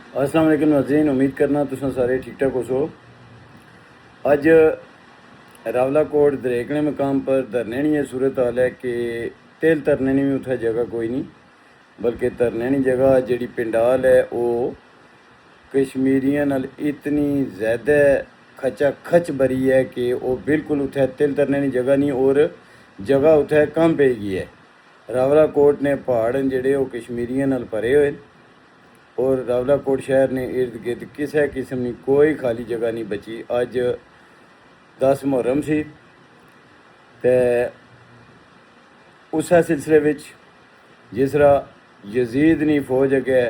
अस्सलाम वालेकुम नाज़रीन, उम्मीद करना तुम सारे ठीक ठाक हो सो। अज रावलाकोट दरेकने मकाम पर धरने नहीं है सूरत हाल है कि तेल तरने नहीं भी उत्थे जगह कोई नहीं, बल्कि तरने नहीं जगह जी पिंडाल है वो कश्मीरियों नाल इतनी ज़्यादा खचा खच भरी है कि वो बिल्कुल उत्थे तेल तरने की जगह नहीं और जगह उत्थे कम पेगी है। रावलाकोट ने पहाड़ जेड़े वो कश्मीरियों नाल भरे हुए और रावलाकोट शहर ने इर्द गिर्द किसी किस्म की कोई खाली जगह नहीं बची। अज 10 मुहर्रम सी ते उस सिलसिले विच जिस तरह यजीद नी फौज अगे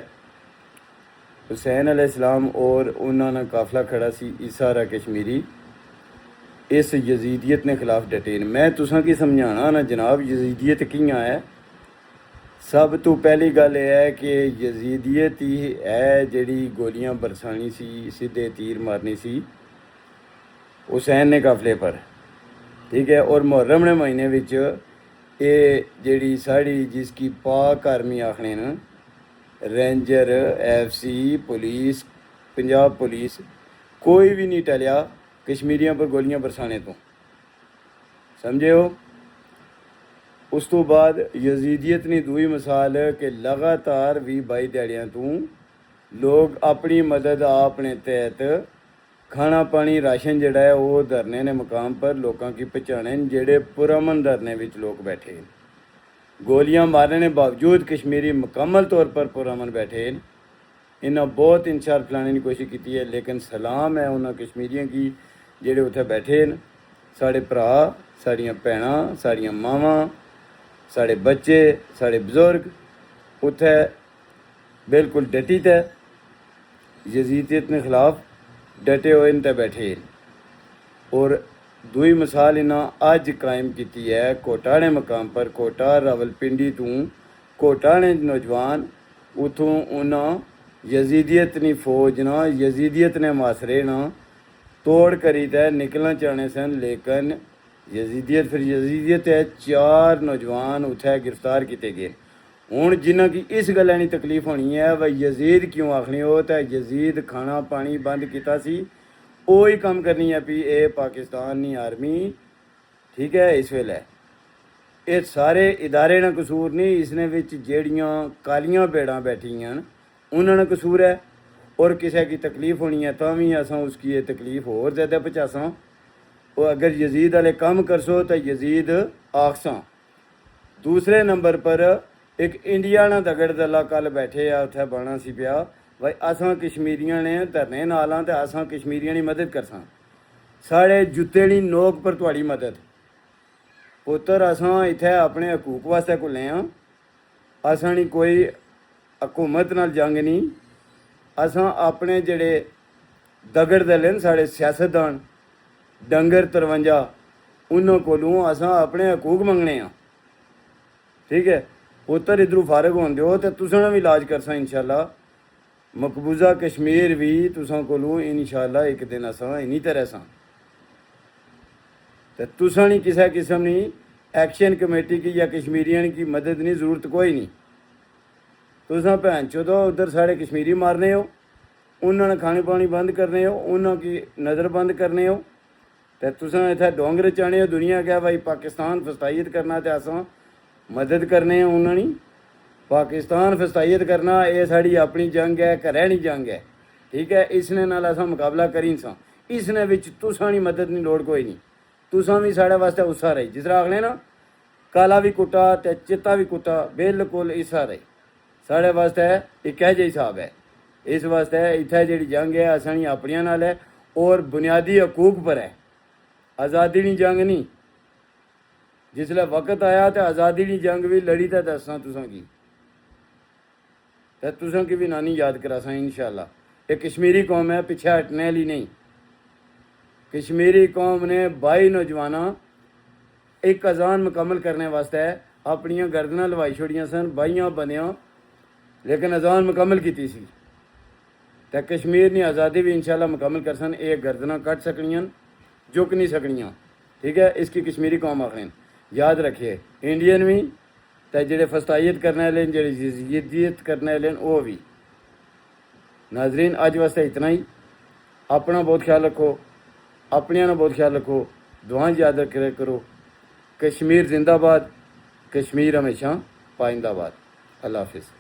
हुसैन अलैहिस्सलाम और उन्होंने काफिला खड़ा सी, इस सारा कश्मीरी इस यजीदियत ने खिलाफ डटे। मैं तुसां की समझाना ना जनाब यजीदियत कियां है। सब तो पहली गल यह है कि यजीदियत ही है जिहड़ी गोलियां बरसानी सी, सीधे तीर मारनी सी हुसैन ने काफले पर, ठीक है। और मुहर्रम ने महीने विच ये जिहड़ी साड़ी जिसकी पाक आर्मी आखने न, ranger, FC, police, Punjab police, कोई भी नहीं टलिया कश्मीरियों पर गोलियां बरसाने तो, समझे हो। उस तो बाद यजीदियत ने दूई मिसाल कि लगातार भी 22 दिहाड़ियां तू लोग अपनी मदद अपने तहत खाना पानी राशन जड़ा है वो धरने ने मकाम पर लोगों की पहचाने जेड़े पुरअमन धरने विच लोग बैठे हैं। गोलियां मारने के बावजूद कश्मीरी मुकम्मल तौर पर पुरअमन बैठे हैं। इन्हें बहुत इंतजार फैलाने की कोशिश की है, लेकिन सलाम है उन्होंने कश्मीरियों की जेड़े उत्थे बैठे हैं। साढ़े भरा, साड़ियाँ भैणां, साड़ियाँ मावां, साढ़े बच्चे, साढ़े बजुर्ग उत्थे बिल्कुल डटी ते यजीदियत के खिलाफ डटे हुए ते बैठे। और दूई मिसाल इन्हें अज कायम की है कोटा ने मकाम पर। कोटा रावलपिंडी तू कोटा ने नौजवान उतों उन्हें यजीदियत ने फौज ना यजीदियत ने मासरे ना तोड़ करी ते निकलना चाहने सन, लेकिन यजीदियत है 4 नौजवान उत्थे गिरफ्तार किए गए। हूँ जिन्हें की इस गल्ला नहीं तकलीफ होनी है वही यजीद क्यों आखनी हो, तो यजीद खाना पानी बंद किया सी, वो ही कम करनी है भी ये पाकिस्तान की आर्मी, ठीक है। इस वेले ये सारे इदारे ना कसूर नहीं, इसने विच जेड़ियाँ कालियाँ भेड़ां बैठियां उन्होंने कसूर है। और किसी की तकलीफ होनी है तो भी असा उसकी ये तकलीफ होर ज़्यादा पहुँचासा। और अगर यजीद वाले काम करसो तो यजीद आखसा। दूसरे नंबर पर एक इंडिया ना दगड़ दला कल बैठे आ उत्थे बना सी पिया भाई असां कश्मीरियां ने धरने नाल आं ते असां कश्मीरियां की मदद करसां, साढ़े जुत्ते दी नोक पर तुहाड़ी मदद। पुत्तर असां इत्थे अपने हकूक वास्ते घुले आं, असां नी कोई हुकूमत नाल जंग नहीं, असां अपने जेड़े दगड़ दले न साढ़े सियासतदान डंगर 53 उन्होंने कोलों असां अपने हकूक मंगने आं, ठीक है। पुत्तर इधरों फारग होन दो तो तुसां भी इलाज करसा इंशाअल्लाह। मकबूजा कश्मीर भी तुसां कोलों इंशाअल्लाह एक दिन असां इन्हीं तरह सां। तो तुसां नी किसी किस्म की एक्शन कमेटी की या कश्मीरियन की मदद की जरूरत कोई नहीं। तुसां भैन चोदो उधर साढ़े कश्मीरी मारने हो, उन्होंने खाने पानी बंद करने हो, उन्होंने की नज़र बंद करने हो, तो तुसां इत्थे डोंगर चाने हो दुनिया क्या भाई पाकिस्तान फस्तायत करना तो असां मदद करने उन्होंने पाकिस्तान फस्तायत करना। ये साड़ी अपनी जंग है, घरै जंग है, ठीक है। इसने नाल असां मुकाबला करी सा, इसने विच तुसां दी मदद की लोड़ कोई नहीं। तुसां भी साढ़े वास्ते उस्सा रही, जिस तरह आखने ना काला भी कुत्ता ते चिट्टा भी कुत्ता बिल्कुल इस्सा रही, साढ़े वास्ते एक जी हिसाब है। इस वास्ते इत्थे जी जंग है असां अपनियां नाल है और बुनियादी हकूक पर है, आज़ादी की जंग नहीं। जिसले वक्त आया तो आज़ादी की जंग भी लड़ी तो दसा तुसां की, तो तुसां की भी नानी याद करासा इंशाअल्लाह। ये कश्मीरी कौम है, पिछे हटने वाली नहीं। कश्मीरी कौम ने 22 नौजवाना एक अजान मुकम्मल करने वास्ते अपनियां गर्दनां लवाई छोड़ियां सन, 22 बंदियां, लेकिन अजान मुकम्मल की सी। तो कश्मीर ने आज़ादी भी इंशाअल्लाह मुकम्मल कर सन, ये गर्दनां कट सकनियां, झुक नहीं सकनियां, ठीक है। इसकी कश्मीरी कौम आखने याद रखिए। इंडियन भी तो जेडे फस्तायत करने वाले जेडे जिद्दियत करने वाले वो भी। नाजरीन अज वास्ते इतना ही। अपना बहुत ख्याल रखो, अपनिया ना बहुत ख्याल रखो, दुआएं याद रखा करो। कश्मीर जिंदाबाद, कश्मीर हमेशा पाइंदाबाद। अल्लाह हाफिज़।